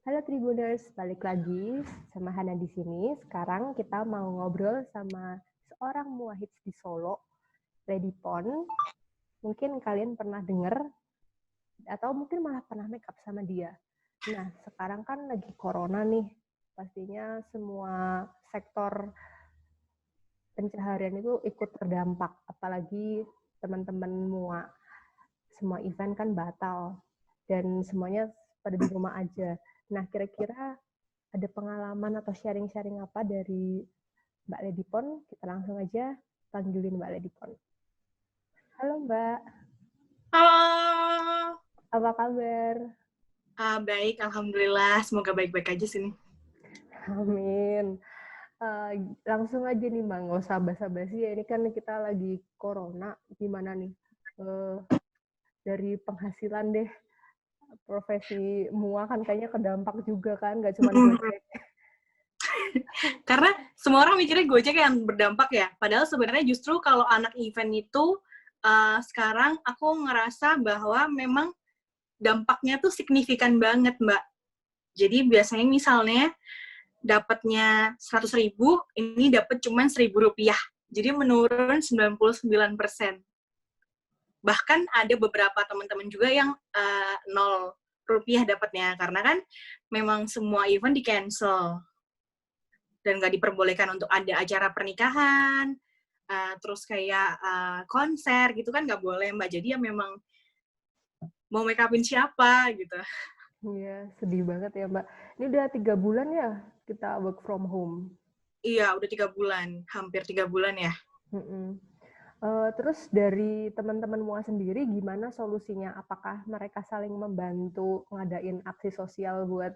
Halo Tribuners, balik lagi sama Hana di sini. Sekarang kita mau ngobrol sama seorang muwahhid di Solo, Lady Pon. Mungkin kalian pernah dengar atau mungkin malah pernah make up sama dia. Nah, sekarang kan lagi corona nih. Pastinya semua sektor pencaharian itu ikut terdampak, apalagi teman-teman mua. Semua event kan batal dan semuanya pada di rumah aja. Nah, kira-kira ada pengalaman atau sharing-sharing apa dari Mbak Lady Pon? Kita langsung aja panggilin Mbak Lady Pon. Halo Mbak, Halo, apa kabar? baik, alhamdulillah. Semoga baik-baik aja sini. Amin. Langsung aja nih Mbak, nggak usah basa-basi ya. Ini kan kita lagi corona, gimana nih? Dari penghasilan deh, profesi mua kan kayaknya kedampak juga kan, nggak cuma Gojek. Karena semua orang mikirnya Gojek yang berdampak ya. Padahal sebenarnya justru kalau anak event itu sekarang aku ngerasa bahwa memang dampaknya tuh signifikan banget, Mbak. Jadi biasanya misalnya dapatnya 100.000, ini dapat cuma Rp1.000. Jadi menurun 99%. Bahkan ada beberapa teman-teman juga yang 0 rupiah dapatnya, karena kan memang semua event di-cancel dan nggak diperbolehkan untuk ada acara pernikahan, terus kayak konser gitu kan nggak boleh, Mbak. Jadi ya memang mau make upin siapa gitu. Iya, sedih banget ya Mbak. Ini udah 3 bulan ya kita work from home. Iya, udah 3 bulan, hampir 3 bulan ya. Terus dari teman-teman MUA sendiri gimana solusinya? Apakah mereka saling membantu ngadain aksi sosial buat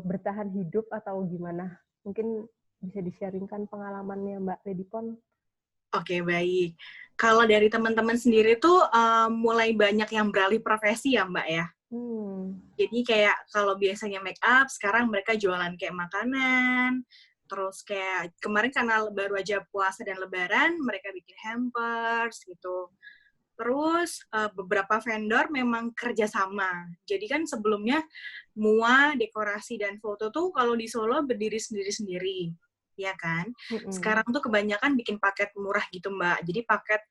bertahan hidup atau gimana? Mungkin bisa di-sharingkan pengalamannya Mbak Lady Pon. Oke, baik. Kalau dari teman-teman sendiri tuh mulai banyak yang beralih profesi ya, Mbak ya. Jadi kayak kalau biasanya make up, sekarang mereka jualan kayak makanan, terus kayak kemarin karena baru aja puasa dan lebaran, mereka bikin hampers gitu. Terus beberapa vendor memang kerjasama. Jadi kan sebelumnya MUA, dekorasi, dan foto tuh kalau di Solo berdiri sendiri-sendiri, ya kan? Sekarang tuh kebanyakan bikin paket murah gitu, Mbak. Jadi paket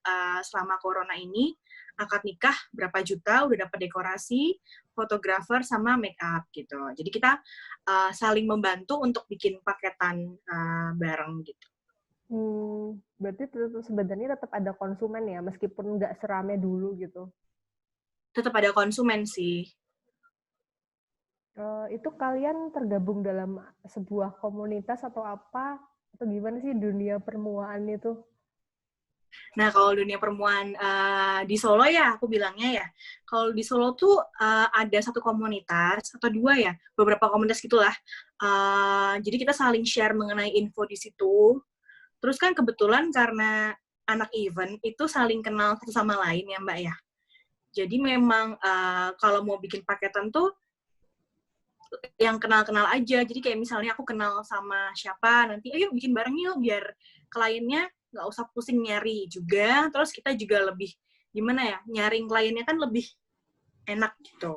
selama corona ini, akad nikah berapa juta, udah dapat dekorasi, fotografer, sama make up gitu. Jadi kita saling membantu untuk bikin paketan bareng gitu. Berarti sebenarnya tetap ada konsumen ya, meskipun nggak serame dulu gitu. Tetap ada konsumen sih. Itu kalian tergabung dalam sebuah komunitas atau apa? Atau gimana sih dunia permuaan itu? Nah, kalau dunia perempuan di Solo ya, aku bilangnya ya, kalau di Solo tuh ada satu komunitas, atau dua ya, beberapa komunitas gitulah. Jadi kita saling share mengenai info di situ. Terus kan kebetulan karena anak event itu saling kenal satu sama lain ya, Mbak ya. Jadi memang kalau mau bikin paketan tuh yang kenal-kenal aja. Jadi kayak misalnya aku kenal sama siapa, nanti ayo bikin bareng yuk biar kliennya nggak usah pusing nyari juga. Terus kita juga lebih gimana ya, nyaring kliennya kan lebih enak gitu.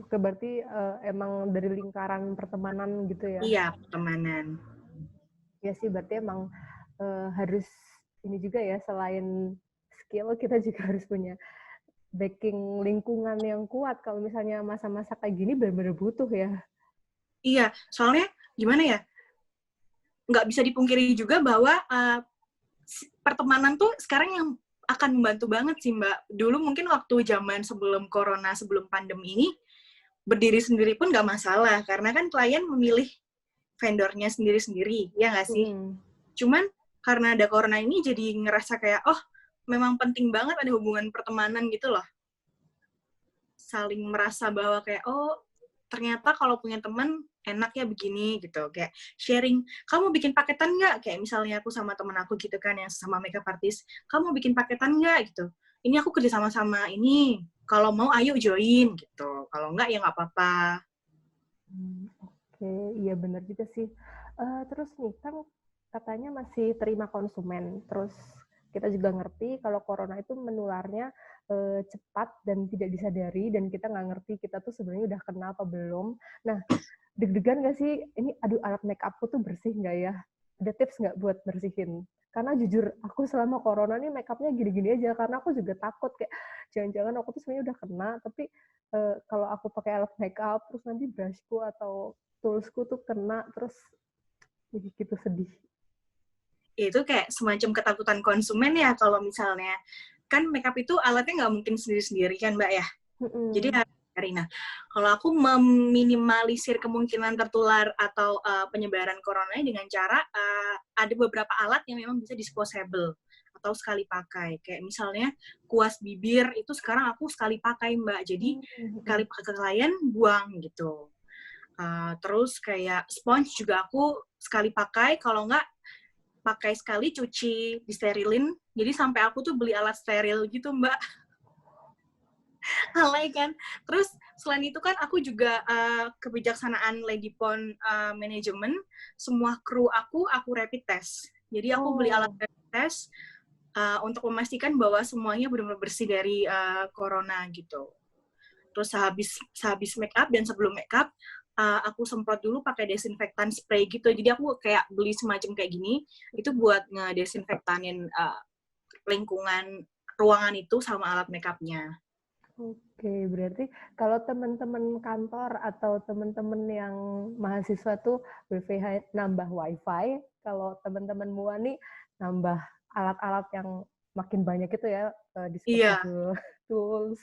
Oke, berarti emang dari lingkaran pertemanan gitu ya? Iya, pertemanan. Ya sih, berarti emang harus ini juga ya, selain skill, kita juga harus punya backing lingkungan yang kuat. Kalau misalnya masa-masa kayak gini benar-benar butuh ya. Iya, soalnya gimana ya, nggak bisa dipungkiri juga bahwa pertemanan tuh sekarang yang akan membantu banget sih, Mbak. Dulu mungkin waktu zaman sebelum corona, sebelum pandemi ini, berdiri sendiri pun nggak masalah, karena kan klien memilih vendornya sendiri-sendiri, ya nggak sih? Cuman karena ada corona ini jadi ngerasa kayak, oh memang penting banget ada hubungan pertemanan gitu loh. Saling merasa bahwa kayak, oh ternyata kalau punya teman enak ya begini gitu. Kayak sharing, kamu bikin paketan nggak? Kayak misalnya aku sama temen aku gitu kan, yang sama makeup artist, kamu bikin paketan nggak gitu? Ini aku kerja sama-sama ini, kalau mau ayo join gitu. Kalau nggak ya nggak apa-apa. Oke, iya benar juga sih. Terus nih, kan katanya masih terima konsumen. Terus kita juga ngerti kalau corona itu menularnya cepat dan tidak disadari, dan kita nggak ngerti kita tuh sebenarnya udah kena apa belum. Nah, deg-degan nggak sih? Ini aduh, alat make upku tuh bersih nggak ya? Ada tips nggak buat bersihin? Karena jujur aku selama corona nih make upnya gini-gini aja, karena aku juga takut kayak jangan-jangan aku tuh sebenarnya udah kena, tapi kalau aku pakai alat make up terus nanti brushku atau toolsku tuh kena, terus jadi gitu sedih. Itu kayak semacam ketakutan konsumen ya, kalau misalnya kan makeup itu alatnya nggak mungkin sendiri-sendiri kan Mbak ya. Jadi harus cari. Nah, kalau aku meminimalisir kemungkinan tertular atau penyebaran corona dengan cara ada beberapa alat yang memang bisa disposable atau sekali pakai. Kayak misalnya kuas bibir itu sekarang aku sekali pakai Mbak. Jadi kali pakai ke klien buang gitu. Terus kayak sponge juga aku sekali pakai, kalau nggak pakai sekali cuci disterilin. Jadi sampai aku tuh beli alat steril gitu Mbak. Alay kan. Terus selain itu kan aku juga kebijaksanaan Lady Pond manajemen, semua kru aku rapid test. Jadi aku beli alat rapid test untuk memastikan bahwa semuanya benar-benar bersih dari corona gitu. Terus sehabis make up dan sebelum make up, aku semprot dulu pakai desinfektan spray gitu. Jadi aku kayak beli semacam kayak gini, itu buat ngedesinfektanin lingkungan ruangan itu sama alat make up-nya. Oke, berarti kalau teman-teman kantor atau teman-teman yang mahasiswa tuh WFH nambah wifi, kalau teman-teman MUA nih nambah alat-alat yang makin banyak itu ya, disposable tools,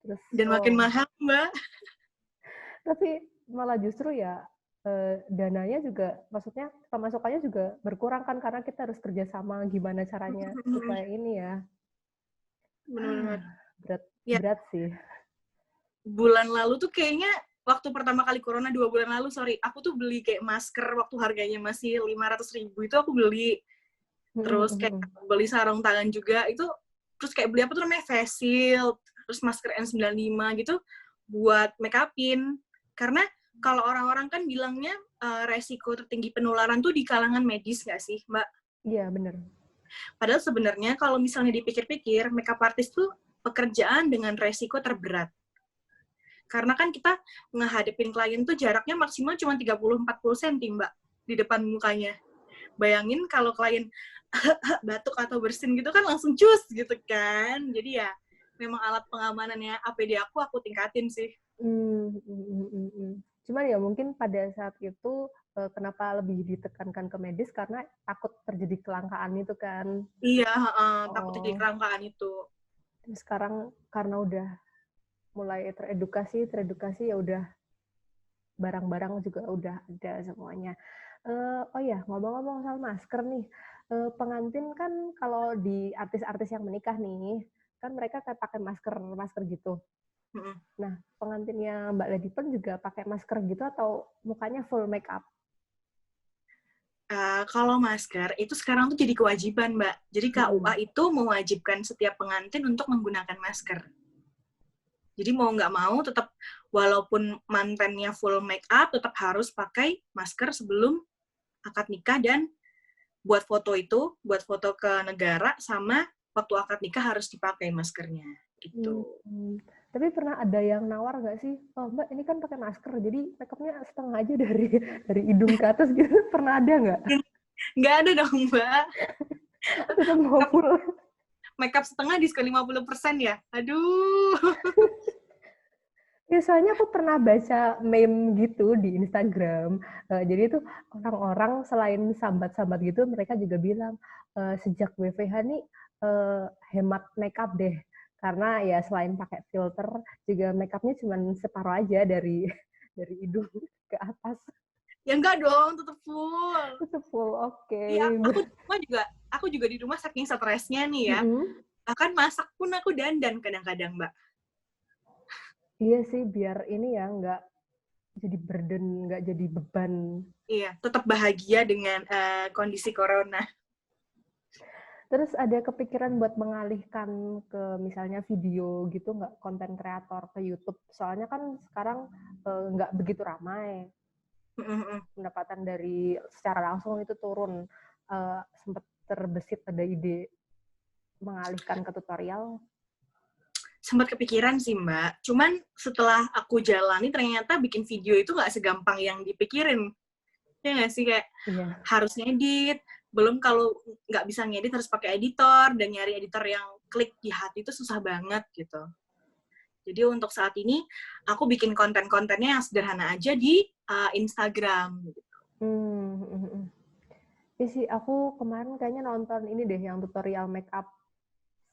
terus Dan makin mahal, Mbak. tapi malah justru ya dananya juga, maksudnya pemasukannya juga berkurang kan, karena kita harus kerjasama gimana caranya supaya ini ya. Benar-benar. Berat sih. Bulan lalu tuh kayaknya waktu pertama kali corona 2 bulan lalu, aku tuh beli kayak masker waktu harganya masih 500.000 itu aku beli. Terus kayak beli sarung tangan juga itu, terus kayak beli apa tuh namanya face shield, terus masker N95 gitu buat make upin. Karena kalau orang-orang kan bilangnya resiko tertinggi penularan tuh di kalangan medis nggak sih, Mbak? Iya, benar. Padahal sebenarnya kalau misalnya dipikir-pikir, makeup artist tuh pekerjaan dengan resiko terberat. Karena kan kita ngehadapin klien tuh jaraknya maksimal cuma 30-40 cm, Mbak, di depan mukanya. Bayangin kalau klien batuk atau bersin gitu kan langsung cus gitu kan. Jadi ya memang alat pengamanannya APD aku tingkatin sih. Cuman ya mungkin pada saat itu kenapa lebih ditekankan ke medis karena takut terjadi kelangkaan itu kan. Iya, takut terjadi kelangkaan itu. Terus sekarang karena udah mulai teredukasi ya udah barang-barang juga udah ada semuanya. Oh ya, ngomong-ngomong soal masker nih, pengantin kan kalau di artis-artis yang menikah nih, kan mereka kayak pakai masker gitu. Nah, pengantinnya Mbak Lady Pon juga pakai masker gitu atau mukanya full make up? Kalau masker, itu sekarang tuh jadi kewajiban, Mbak. Jadi KUA itu mewajibkan setiap pengantin untuk menggunakan masker. Jadi mau nggak mau tetap, walaupun mantannya full make up, tetap harus pakai masker sebelum akad nikah, dan buat foto ke negara, sama waktu akad nikah harus dipakai maskernya. Gitu. Tapi pernah ada yang nawar nggak sih? Oh Mbak, ini kan pakai masker, jadi makeupnya setengah aja dari hidung ke atas gitu. Pernah ada nggak? Nggak ada dong, Mbak. Tetap mau full. Makeup setengah diskon 50% ya? Aduh. Ya, soalnya aku pernah baca meme gitu di Instagram. Jadi itu orang-orang selain sambat-sambat gitu, mereka juga bilang, sejak WFH nih hemat makeup deh. Karena ya selain pakai filter, juga makeupnya cuma separuh aja dari hidung ke atas. Ya enggak dong, tetap full. Tetap full, oke. Iya, aku juga di rumah saking stresnya nih ya. Bahkan masak pun aku dandan kadang-kadang, Mbak. Iya sih, biar ini ya nggak jadi burden, nggak jadi beban. Iya, tetap bahagia dengan kondisi corona. Terus ada kepikiran buat mengalihkan ke misalnya video gitu nggak, konten kreator ke YouTube? Soalnya kan sekarang nggak begitu ramai. Pendapatan dari secara langsung itu turun. Sempat terbesit ada ide mengalihkan ke tutorial? sempat kepikiran sih Mbak. Cuman setelah aku jalani ternyata bikin video itu nggak segampang yang dipikirin. Ya nggak sih, kayak harus ngedit. Belum kalau nggak bisa ngedit harus pakai editor, dan nyari editor yang klik di hati itu susah banget gitu. Jadi untuk saat ini aku bikin konten-kontennya yang sederhana aja di Instagram. Gitu. Ya sih, aku kemarin kayaknya nonton ini deh yang tutorial makeup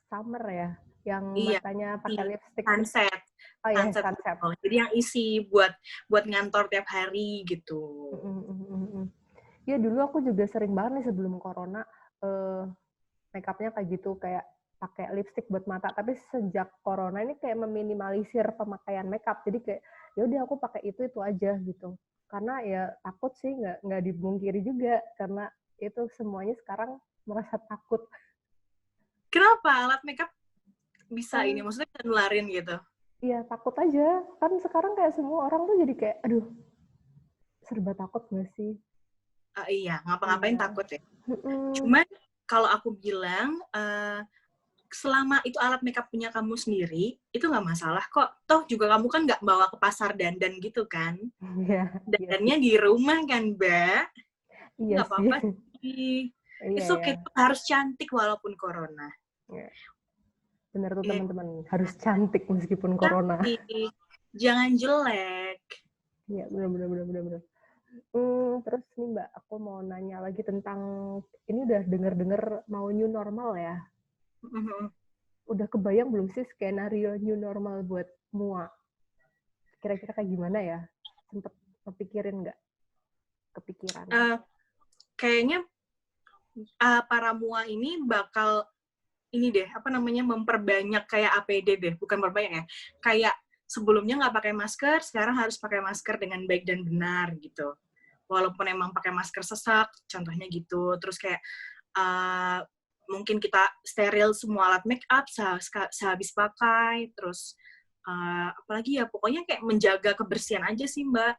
summer ya, yang matanya pakai lipstick. Sunset. Oh iya, sunset. Jadi yang isi buat ngantor tiap hari gitu. Ya dulu aku juga sering banget nih sebelum corona makeupnya kayak gitu, kayak pakai lipstick buat mata. Tapi sejak corona ini kayak meminimalisir pemakaian makeup, jadi kayak ya udah aku pakai itu aja gitu. Karena ya takut sih, nggak dibungkiri juga, karena itu semuanya sekarang merasa takut. Kenapa alat makeup bisa ini? Maksudnya nularin gitu? Iya, takut aja. Kan sekarang kayak semua orang tuh jadi kayak, aduh, serba takut nggak sih? Iya, ngapa-ngapain takut ya. Cuman kalau aku bilang, selama itu alat makeup punya kamu sendiri, itu nggak masalah kok. Toh juga kamu kan nggak bawa ke pasar dandan gitu kan. Dandannya di rumah kan, Mbak. Nggak apa-apa sih. It's okay, harus cantik walaupun corona. Bener tuh teman-teman, harus cantik meskipun corona. Jangan jelek. Iya, bener. Terus nih Mbak, aku mau nanya lagi tentang, ini udah denger-denger mau new normal ya. Udah kebayang belum sih skenario new normal buat MUA? Kira-kira kayak gimana ya? Sempet kepikirin nggak? Kepikiran? Kayaknya para MUA ini bakal memperbanyak kayak APD deh, bukan perbanyak ya. Kayak sebelumnya nggak pakai masker, sekarang harus pakai masker dengan baik dan benar gitu. Walaupun emang pakai masker sesak, contohnya gitu. Terus kayak mungkin kita steril semua alat make up sehabis pakai. Terus apalagi ya, pokoknya kayak menjaga kebersihan aja sih Mbak.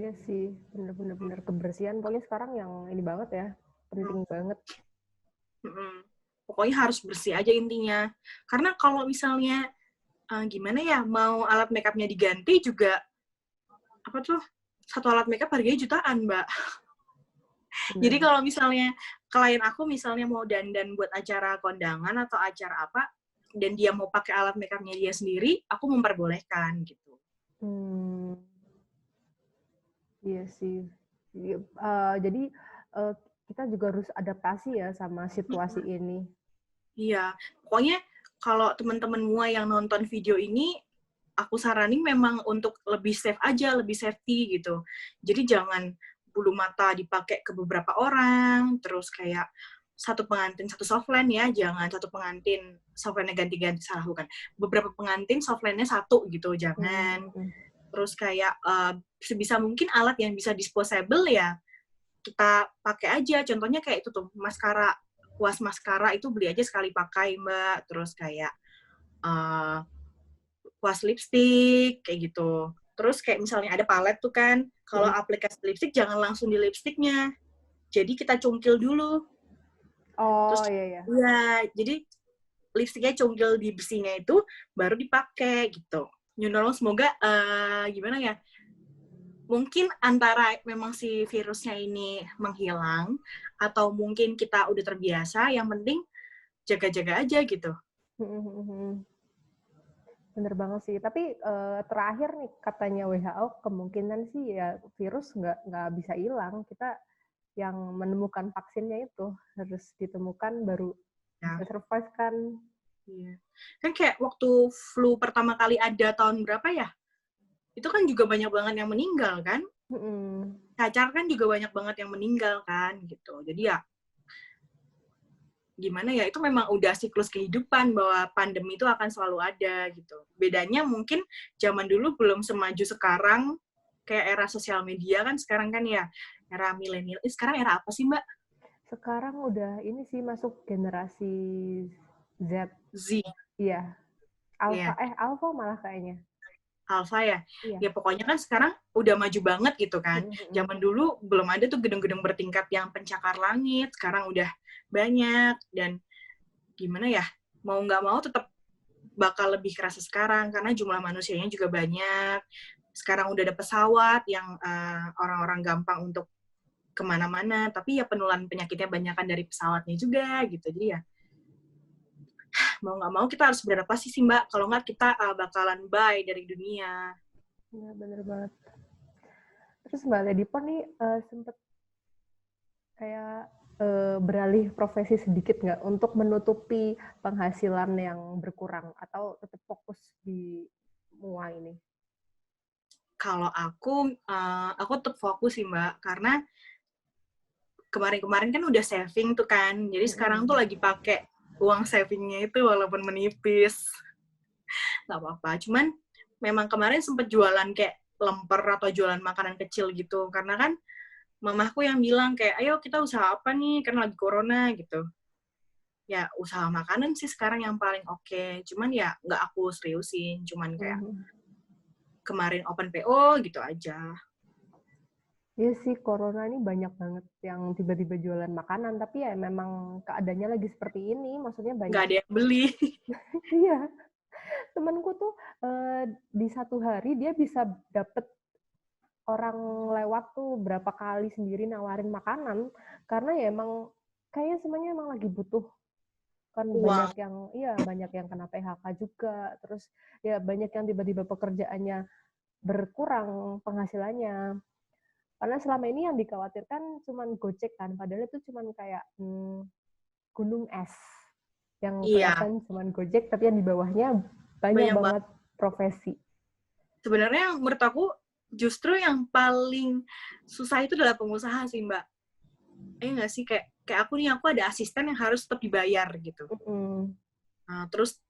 Iya sih, bener-bener kebersihan. Pokoknya sekarang yang ini banget ya, penting banget. Pokoknya harus bersih aja intinya. Karena kalau misalnya gimana ya, mau alat makeupnya diganti juga, satu alat makeup harganya jutaan, Mbak. Jadi kalau misalnya klien aku misalnya mau dandan buat acara kondangan atau acara apa, dan dia mau pakai alat makeupnya dia sendiri, aku memperbolehkan gitu. Iya sih. Jadi kita juga harus adaptasi ya sama situasi ini. Iya, pokoknya kalau teman-teman semua yang nonton video ini, aku saranin memang untuk lebih safe aja, lebih safety gitu. Jadi jangan bulu mata dipakai ke beberapa orang, terus kayak satu pengantin satu softline ya, jangan satu pengantin softline-nya ganti-ganti, salah bukan. Beberapa pengantin softline-nya satu gitu, jangan. Terus kayak sebisa mungkin alat yang bisa disposable ya kita pakai aja. Contohnya kayak itu tuh, maskara, kuas maskara itu beli aja sekali pakai Mbak. Terus kayak kuas lipstick kayak gitu. Terus kayak misalnya ada palet tuh kan, kalau aplikasi lipstick jangan langsung di lipsticknya. Jadi kita cungkil dulu. Terus, iya. Iya, jadi lipsticknya cungkil di besinya itu baru dipakai gitu. New normal semoga gimana ya? Mungkin antara memang si virusnya ini menghilang atau mungkin kita udah terbiasa, yang penting jaga-jaga aja gitu. Bener banget sih. Tapi terakhir nih katanya WHO kemungkinan sih ya virus nggak bisa hilang. Kita yang menemukan vaksinnya itu harus ditemukan baru bisa survive kan. Iya. Kan kayak waktu flu pertama kali ada tahun berapa ya? Itu kan juga banyak banget yang meninggal kan? Cacar kan juga banyak banget yang meninggal kan gitu. Jadi ya gimana ya, itu memang udah siklus kehidupan bahwa pandemi itu akan selalu ada gitu. Bedanya mungkin zaman dulu belum semaju sekarang, kayak era sosial media kan sekarang kan ya era milenial. Sekarang era apa sih Mbak? Sekarang udah ini sih masuk generasi Z. Iya. Alpha malah kayaknya. Alpha ya? Iya. Ya pokoknya kan sekarang udah maju banget gitu kan. Zaman dulu belum ada tuh gedung-gedung bertingkat yang pencakar langit, sekarang udah banyak. Dan gimana ya, mau nggak mau tetap bakal lebih kerasa sekarang karena jumlah manusianya juga banyak. Sekarang udah ada pesawat yang orang-orang gampang untuk kemana-mana, tapi ya penularan penyakitnya banyakan dari pesawatnya juga gitu. Jadi ya mau nggak mau kita harus beradaptasi sih Mbak. Kalau nggak kita bakalan bye dari dunia. Ya, bener banget. Terus Mbak Ledipon nih sempet kayak beralih profesi sedikit nggak untuk menutupi penghasilan yang berkurang atau tetap fokus di MUA ini? Kalau aku tetap fokus sih Mbak, karena kemarin-kemarin kan udah saving tuh kan, jadi sekarang tuh lagi pakai uang savingnya itu walaupun menipis, nggak apa-apa. Cuman memang kemarin sempet jualan kayak lemper atau jualan makanan kecil gitu, karena kan mamaku yang bilang kayak, ayo kita usaha apa nih, karena lagi corona gitu. Ya usaha makanan sih sekarang yang paling oke. Cuman ya nggak aku seriusin, cuman kayak kemarin open PO gitu aja. Iya sih, corona ini banyak banget yang tiba-tiba jualan makanan, tapi ya memang keadaannya lagi seperti ini, maksudnya banyak. Nggak ada yang beli. Iya, temanku tuh di satu hari dia bisa dapet orang lewat tuh berapa kali sendiri nawarin makanan, karena ya emang kayaknya semuanya emang lagi butuh. Kan banyak yang kena PHK juga, terus ya banyak yang tiba-tiba pekerjaannya berkurang penghasilannya. Karena selama ini yang dikhawatirkan cuman Gojek kan, padahal itu cuman kayak gunung es yang kelihatan cuman Gojek, tapi yang di bawahnya banyak banget profesi. Sebenarnya menurut aku justru yang paling susah itu adalah pengusaha sih Mbak. Nggak sih, kayak aku ada asisten yang harus tetap dibayar gitu. Nah, terus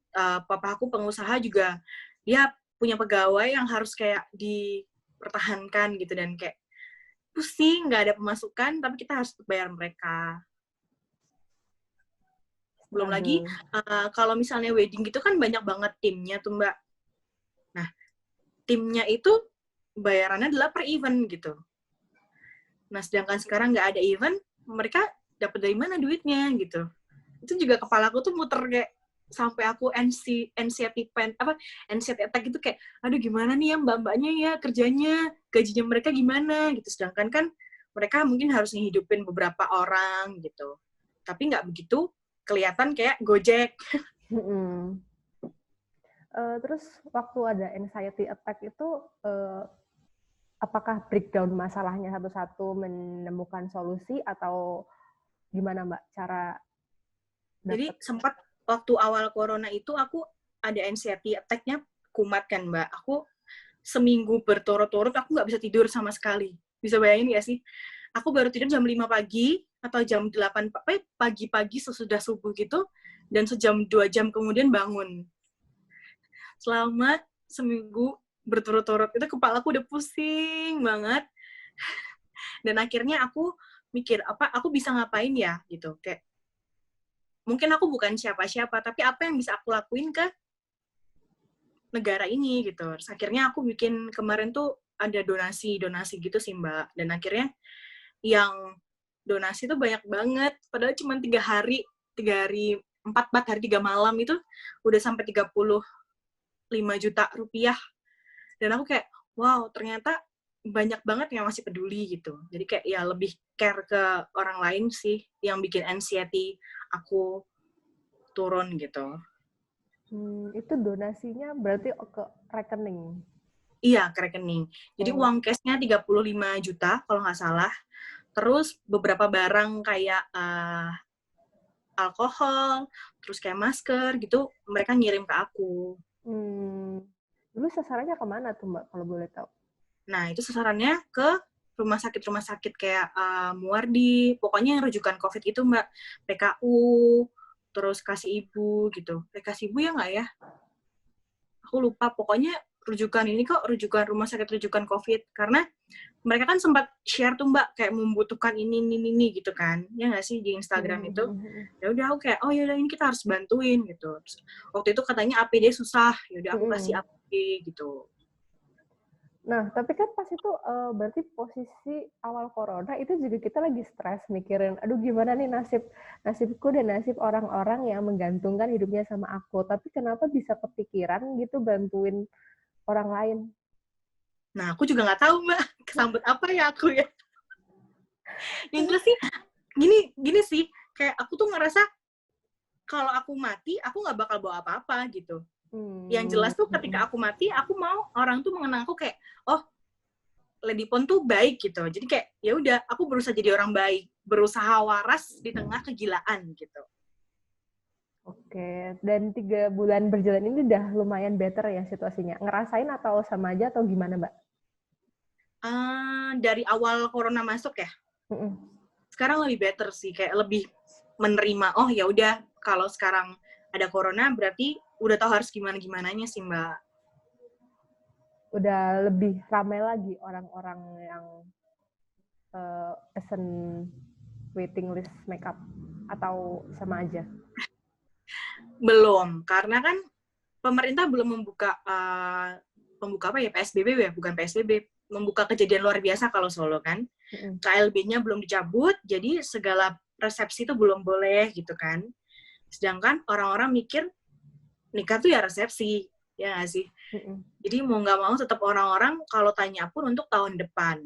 papa aku pengusaha juga, dia punya pegawai yang harus kayak dipertahankan gitu, dan kayak pusing, nggak ada pemasukan, tapi kita harus bayar mereka. Belum lagi, kalau misalnya wedding gitu kan banyak banget timnya tuh Mbak. Nah, timnya itu bayarannya adalah per event gitu. Nah, sedangkan sekarang nggak ada event, mereka dapat dari mana duitnya gitu. Itu juga kepala aku tuh muter kayak, sampai aku anxiety attack gitu, kayak aduh gimana nih ya mbak-mbaknya ya kerjanya, gajinya mereka gimana gitu, sedangkan kan mereka mungkin harus ngehidupin beberapa orang gitu, tapi nggak begitu kelihatan kayak Gojek. Terus waktu ada anxiety attack itu apakah breakdown masalahnya satu-satu menemukan solusi atau gimana Mbak cara Jadi sempat waktu awal corona itu aku ada anxiety attack-nya kumat kan Mbak. Aku seminggu berturut-turut aku nggak bisa tidur sama sekali. Bisa bayangin nggak sih? Aku baru tidur jam 5 pagi atau jam 8 pagi-pagi sesudah subuh gitu, dan sejam 2 jam kemudian bangun. Selama seminggu berturut-turut itu kepala aku udah pusing banget. Dan akhirnya aku mikir, aku bisa ngapain ya gitu. Kayak mungkin aku bukan siapa-siapa, tapi apa yang bisa aku lakuin ke negara ini gitu. Terus akhirnya aku bikin kemarin tuh ada donasi gitu sih Mbak. Dan akhirnya yang donasi tuh banyak banget. Padahal cuma 3 hari, 4 hari 3 malam itu udah sampai 35 juta rupiah. Dan aku kayak, wow ternyata banyak banget yang masih peduli gitu. Jadi kayak ya lebih care ke orang lain sih yang bikin anxiety aku turun gitu. Itu donasinya berarti ke rekening? Iya, ke rekening. Jadi uang cashnya 35 juta kalau nggak salah. Terus beberapa barang kayak alkohol, terus kayak masker gitu, mereka ngirim ke aku. Dulu sasarannya kemana tuh Mbak, kalau boleh tahu? Nah, itu sasarannya ke rumah sakit kayak Muardi, pokoknya yang rujukan COVID itu Mbak, PKU, terus Kasih Ibu gitu. Kasih Ibu ya nggak ya? Aku lupa, pokoknya rujukan rumah sakit rujukan COVID. Karena mereka kan sempat share tuh Mbak, kayak membutuhkan ini gitu kan. Ya nggak sih, di Instagram itu. Ya udah aku kayak, oh yaudah ini kita harus bantuin gitu. Terus, waktu itu katanya APD susah, ya udah aku kasih APD gitu. Nah, tapi kan pas itu berarti posisi awal corona itu juga kita lagi stres mikirin, aduh gimana nih nasibku dan nasib orang-orang yang menggantungkan hidupnya sama aku. Tapi kenapa bisa kepikiran gitu bantuin orang lain? Nah, aku juga nggak tahu, Mbak, kesambet apa ya aku ya. Yang jelas sih, gini sih, kayak aku tuh ngerasa kalau aku mati, aku nggak bakal bawa apa-apa gitu. Yang jelas tuh ketika aku mati, aku mau orang tuh mengenang aku kayak, oh, Lady Pon tuh baik gitu. Jadi kayak, ya udah, aku berusaha jadi orang baik, berusaha waras di tengah kegilaan gitu. Oke, dan 3 bulan berjalan ini udah lumayan better ya situasinya. Ngerasain atau sama aja atau gimana, Mbak? Dari awal corona masuk ya, sekarang lebih better sih, kayak lebih menerima, oh ya udah, kalau sekarang ada corona berarti udah tahu harus gimana-gimananya sih, Mbak. Udah lebih ramai lagi orang-orang yang pesen waiting list makeup atau sama aja? Belum, karena kan pemerintah belum membuka apa ya, PSBB ya, bukan PSBB, membuka kejadian luar biasa kalau Solo kan. KLB-nya belum dicabut, jadi segala resepsi itu belum boleh gitu kan. Sedangkan orang-orang mikir nikah tuh ya resepsi, ya nggak sih? Jadi mau nggak mau tetap orang-orang kalau tanya pun untuk tahun depan.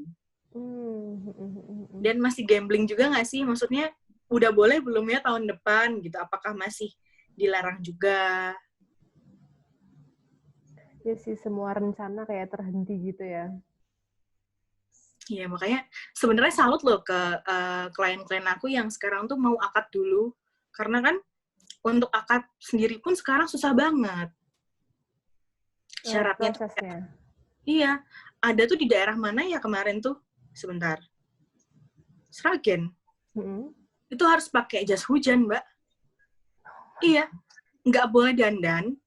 Dan masih gambling juga nggak sih? Maksudnya udah boleh belum ya tahun depan gitu? Apakah masih dilarang juga? Ya sih, semua rencana kayak terhenti gitu ya. Iya, makanya sebenarnya salut loh ke klien-klien aku yang sekarang tuh mau akad dulu. Karena kan untuk akad sendiri pun sekarang susah banget. Syaratnya tuh, Prosesnya. iya, ada tuh di daerah mana ya kemarin tuh? Sebentar. Sragen. Itu harus pakai jas hujan, Mbak. Iya, nggak boleh dandan.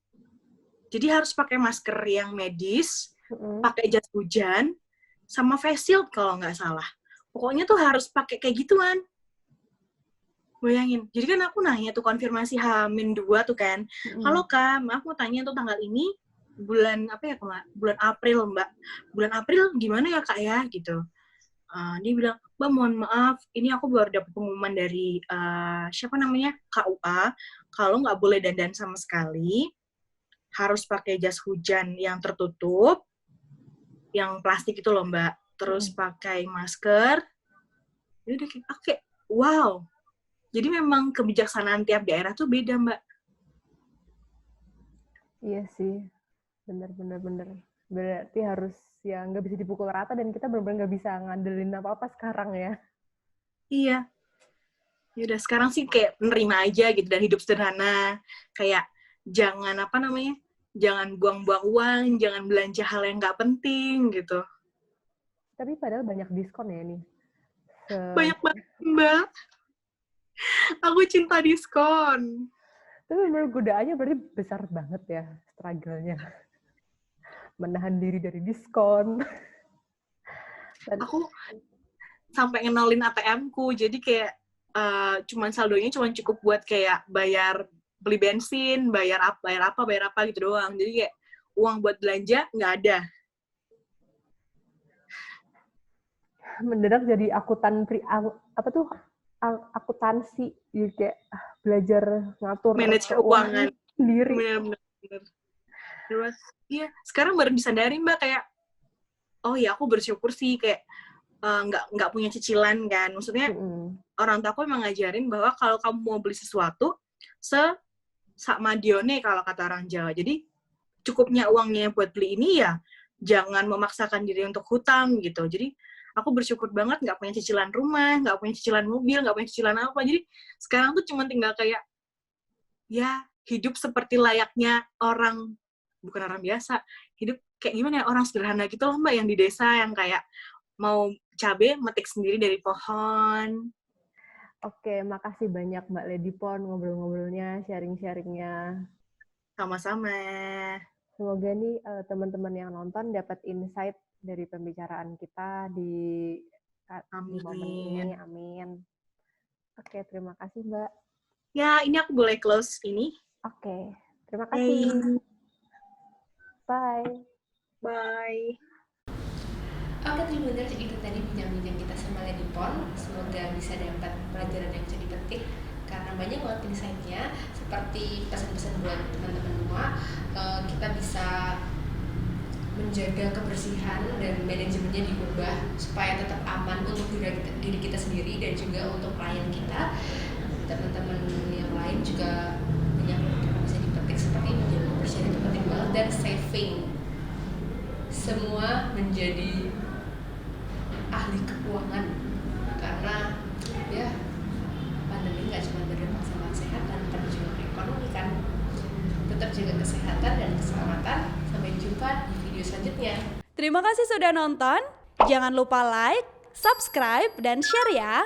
Jadi harus pakai masker yang medis, pakai jas hujan, sama face shield kalau nggak salah. Pokoknya tuh harus pakai kayak gituan. Bayangin. Jadi kan aku nanya tuh konfirmasi H-2 tuh kan. Halo Kak, maaf mau tanya tuh tanggal ini bulan apa ya, bulan April, Mbak. Bulan April gimana ya Kak ya gitu. Dia bilang, Mbak mohon maaf, ini aku baru dapat pengumuman dari siapa namanya, KUA, kalau nggak boleh dandan sama sekali, harus pakai jas hujan yang tertutup, yang plastik itu loh Mbak, terus pakai masker. Ya udah kayak, wow. Jadi memang kebijaksanaan tiap daerah tuh beda Mbak. Iya sih, bener. Berarti harus ya nggak bisa dipukul rata dan kita benar-benar nggak bisa ngandelin apa-apa sekarang ya. Iya. Ya udah sekarang sih kayak menerima aja gitu dan hidup sederhana. Kayak jangan apa namanya, jangan buang-buang uang, jangan belanja hal yang nggak penting gitu. Tapi padahal banyak diskon ya nih. Banyak banget Mbak. Aku cinta diskon. Tapi menurut godaannya berarti besar banget ya struggle-nya. Menahan diri dari diskon. Aku sampai ngenolin ATM-ku, jadi kayak cuman saldonya cuman cukup buat kayak bayar beli bensin, bayar apa gitu doang. Jadi kayak uang buat belanja nggak ada. Mendadak jadi akuntansi gitu, kayak belajar ngatur Manage keuangan sendiri. Bener-bener. Terus, iya, sekarang baru disadari Mbak kayak, oh ya aku bersyukur sih kayak nggak punya cicilan kan. Maksudnya orang tua aku emang ngajarin bahwa kalau kamu mau beli sesuatu, sama dione kalau kata orang Jawa. Jadi cukupnya uangnya buat beli ini ya, jangan memaksakan diri untuk hutang gitu. Jadi aku bersyukur banget nggak punya cicilan rumah, nggak punya cicilan mobil, nggak punya cicilan apa. Jadi sekarang tuh cuma tinggal kayak, ya hidup seperti layaknya orang, bukan orang biasa, hidup kayak gimana ya, orang sederhana gitu loh Mbak, yang di desa yang kayak mau cabai metik sendiri dari pohon. Oke, makasih banyak Mbak Lady Pon ngobrol-ngobrolnya, sharing-sharingnya. Sama-sama. Semoga nih teman-teman yang nonton dapat insight dari pembicaraan kita di momen ini. Amin. Oke, terima kasih Mbak. Ya, ini aku boleh close ini. Oke, terima kasih. Hey. Bye. Bye. benar itu tadi bincang-bincang kita sama Lady Pon. Semoga bisa dapat pelajaran yang bisa dipetik karena banyak banget insight-nya. Seperti pesan-pesan buat teman-teman semua, kita bisa menjaga kebersihan dan manajemennya diubah supaya tetap aman untuk diri kita sendiri dan juga untuk klien kita. Teman-teman yang lain juga banyak yang bisa dipetik seperti menjaga kebersihan itu penting banget, dan saving. Semua menjadi ahli keuangan karena ya pandemi nggak cuma berdampak sama kesehatan tapi juga ekonomi kan. Tetap jaga kesehatan dan keselamatan. Sampai jumpa di video selanjutnya. Terima kasih sudah nonton. Jangan lupa like, subscribe, dan share ya.